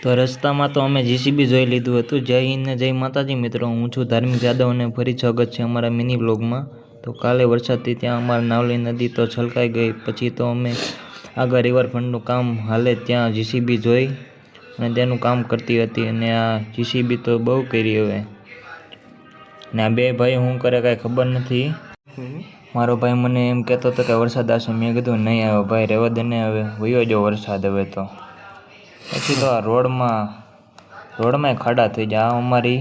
તો રસ્તામાં તો અમે જીસીબી જોઈ લીધું હતું। જય હિન્દ ને જય માતાજી મિત્રો, હું છું ધાર્મિક યાદવ અને ફરી સ્વાગત છે અમારા મિની બ્લોગમાં। તો કાલે વરસાદથી ત્યાં અમારા નાવલી નદી તો છલકાઈ ગઈ। પછી તો અમે આગળ રિવરફ્રન્ટનું કામ હાલે ત્યાં જીસીબી જોઈ અને તેનું કામ કરતી હતી અને આ જીસીબી તો બહુ કરી હવે। ને આ બે ભાઈ શું કરે કાંઈ ખબર નથી। મારો ભાઈ મને એમ કહેતો હતો કે વરસાદ આવશે, મેં કીધું નહીં આવે ભાઈ, રહેવા દે ને, હવે વયો જો વરસાદ હવે તો। પછી તો આ રોડમાં ખાડા થઈ ગયા। આ અમારી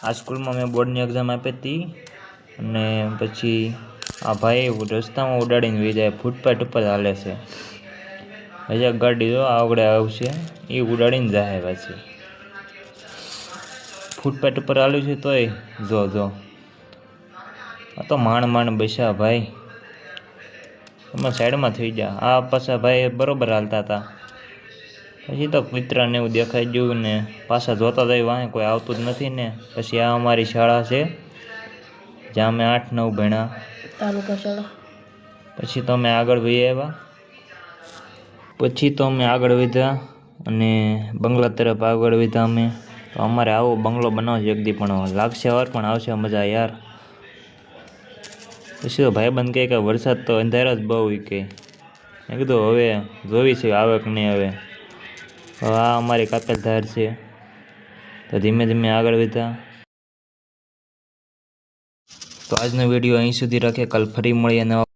આ સ્કૂલમાં મેં બોર્ડની એક્ઝામ આપી હતી અને પછી આ ભાઈ રસ્તામાં ઉડાડીને વહી જાય, ફૂટપાથ ઉપર હાલે છે। હજી ગાડી જો આવડે આવશે એ ઉડાડીને જાય પાછી, ફૂટપાથ ઉપર હાલ્યું છે તોય જો આ તો માંડ બસ્યા ભાઈ, એમાં સાઈડમાં થઈ ગયા। આ પાછા ભાઈ બરોબર હાલતા હતા, પછી તો કૂતરાને એવું દેખાઈ ગયું ને પાછા જોતા જાય વાંહે કોઈ આવતું જ નથી ને। પછી આ અમારી શાળા છે જ્યાં અમે 8-9 ભણ્યા, તાલુકા શાળા। પછી તો અમે આગળ વધ્યા અને બંગલા તરફ આગળ વધ્યા અમે। તો અમારે આવો બંગલો બનાવશે એક દી, પણ લાગશે વાર પણ આવશે મજા યાર। પછી તો ભાઈબંધ કહે કે વરસાદ તો અંધારા જ બહુ કહે, મેં કીધું હવે જોવી છે આવે કે નહીં આવે। હવે આ અમારી કાપેલ ધાર છે, તો ધીમે ધીમે આગળ વધ્યા। તો આજનો વિડીયો અહીં સુધી રાખીએ, કાલ ફરી મળીએ નવા